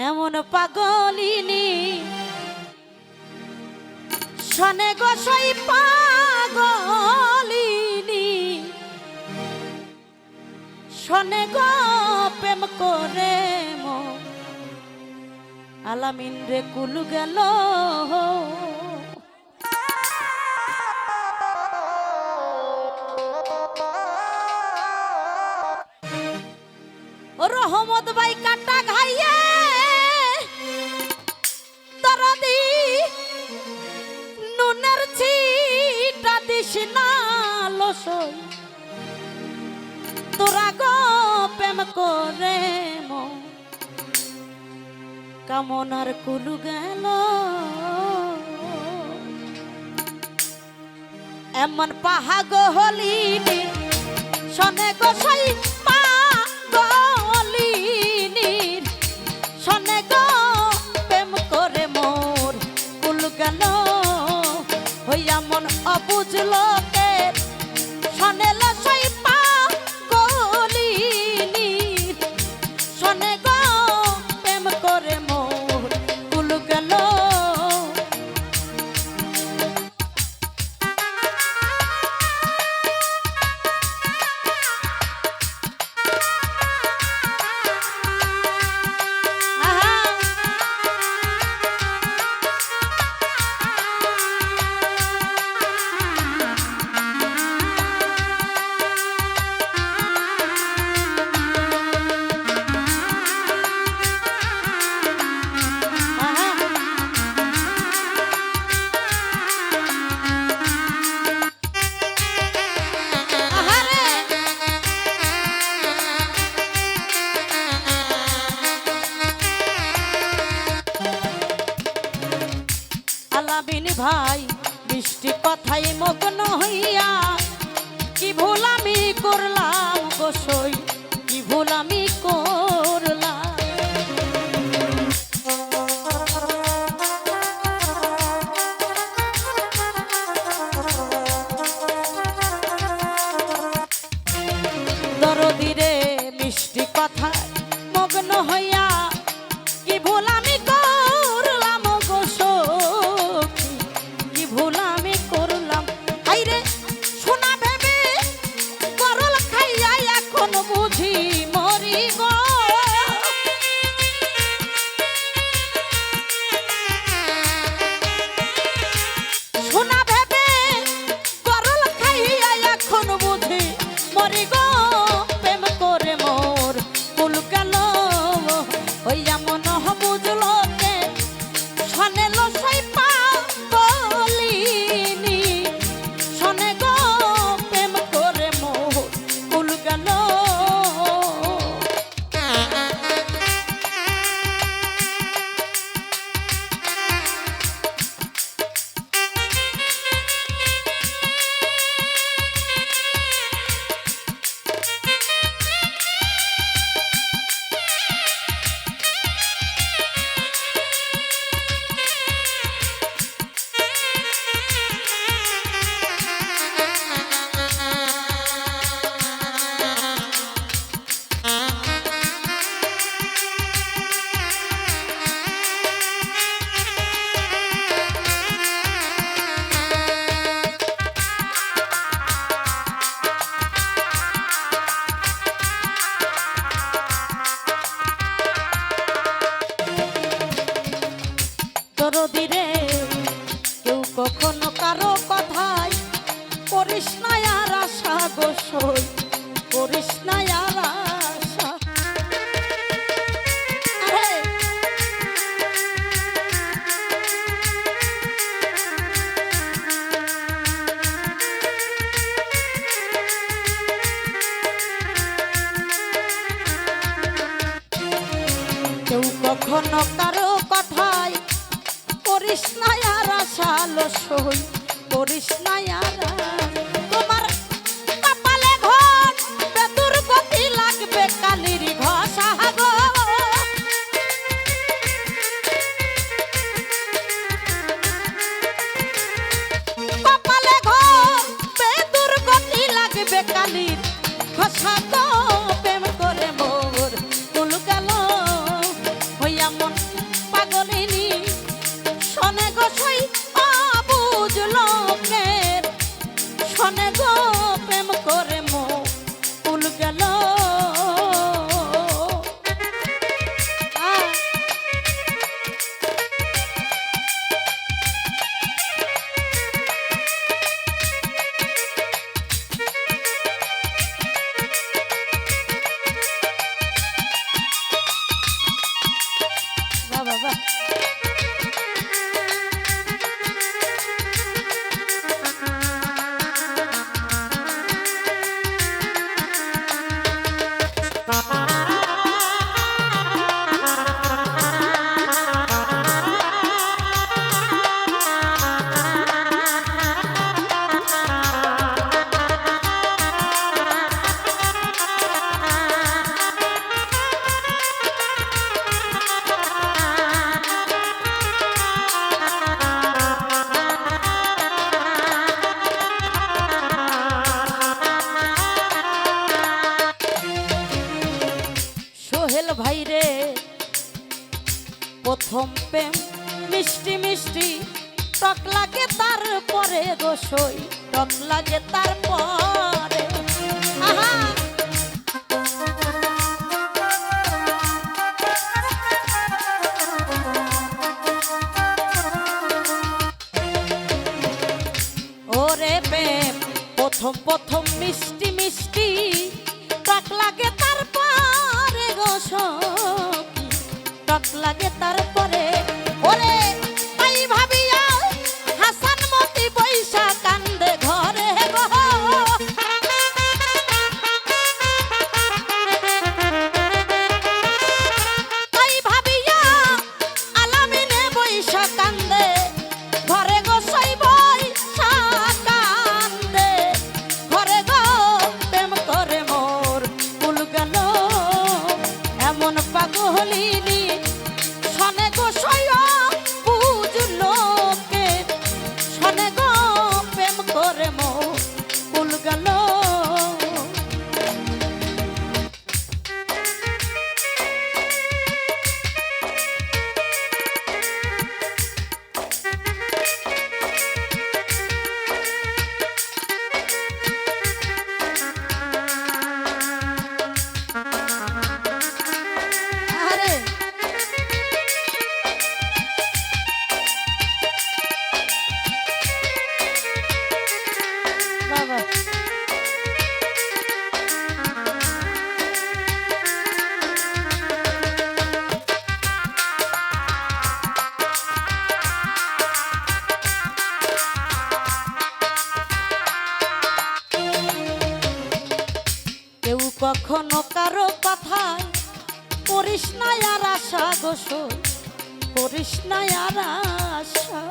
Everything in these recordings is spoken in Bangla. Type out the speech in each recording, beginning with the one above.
এমন পাগলিনী শনে গোসাই পাগলিনী শনে গো প্রেম করে মো আলামিন রে কুল গেল রহমত ভাই কাটা ঘাইয়ে তরদি নুনের ছিটা দিস না লসই তোরা গো প্রেম করে মো কামনার কুলু গেল এমন পাহাগ হলিনি শনে গোসাই পাগলিনীর শনে গো প্রেম করে মোর কুল গেল হইয়া মন অবুঝ লোকের শনে লসাই পাগলিনীর শনে গো প্রেম করে মোর কুল গেল আলামিন ভাই বৃষ্টি কথাই মগ্ন হইয়া কি ভুল আমি করলাম গোসই কি ভুল আমি করলাম দরদিরে মিষ্টি কথায় মগ্ন হইয়া কি ভুল আমি করলাম গোসই কি ভুল আমি করলাম হাইরে সোনা ভেবে করল খাইয়া এখন বুঝি মরি গো সোনা ভেবে করল খাইয়া এখন বুঝি মরি গো প্রেম করে মোর কুল গেল হইয়া মন বুঝলো কে শনে লসাই পাগলিনী শনে গো প্রেম করে মোর কুল গেল দরদিরে কেউ কখনো কারো কথায় করিস না আর আশা গোসই করিস না আর আশা কেউ কখনো কারো কথায় করিস না আর আশা লসই করিস না আর তোমার কপালে ঘর বেদুর গতি লাগবে কালির ঘষা গো কপালে ঘর বেদুর গতি লাগবে কালির ঘষা গো প্রেম করে মোর কুল গেল হইয়া মন প্রথম প্রেম মিষ্টি মিষ্টি টক লাগে তারপরে গোসই টক লাগে তারপরে আহা ওরে প্রেম প্রথম প্রথম মিষ্টি মিষ্টি টক লাগে তারপরে গোসই টক লাগে তারপরে ওরে তাই ভাবিয়া হাসান মতি বৈশা কান্দে ঘরে গো তাই ভাবিয়া আলামিনে বৈশা কান্দে ঘরে গো সই বৈশা কান্দে ঘরে গো প্রেম করে মোর কুল গেল এমন পাগলিনী শনে গো সয়া বুঝলো কে শনে গো প্রেম করে মো কুল গেল আরে বাবা কেউ কখনো কারো কথায় করিস না আর আশা গোসল করিস না আর আশা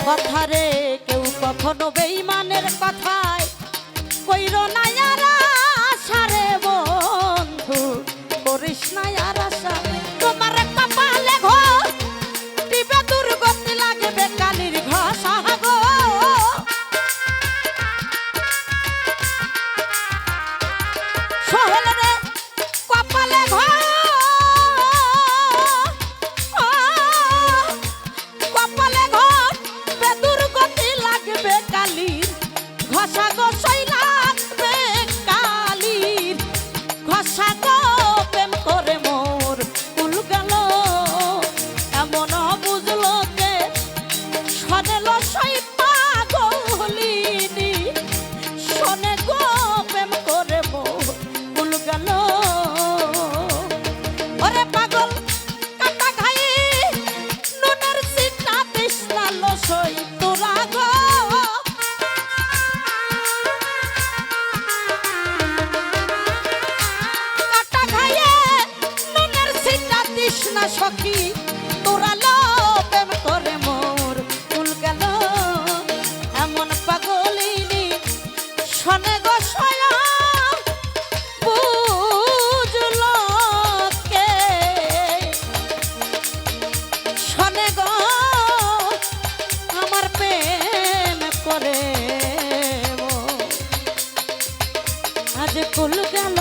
কথারে কেউ কখনো বেঈমানের কথায় কইর না আর আশা রে বন্ধু করিস না আর আশা তোমার কপালে ঘর দিবে দুর্গতি লাগবে কালির ঘষা গো সোহেল রে কপালে ঘর কপালে ঘর দুর্গতি লাগবে কালির ঘষা গো সই লাগবে কালির ঘষা গো প্রেম করে মোর কুল গেল এমন বুঝলো যে শোনেল সই পাগলিনী শোনে গো প্রেম করে মোর কুল গেল ওরে পাগল কাটা খাই নুনের সিটা তৃষ্ণা লসই তোরা গো কাটা খাইয়ে নুনের সিটা তৃষ্ণা সখী তোরা লো প্রেম করে মোর কুল গেল এমন পাগলিনী শোনে গো সয়া বুঝলো কে শোনে গো আমার প্রেম করে আজ কুল গেল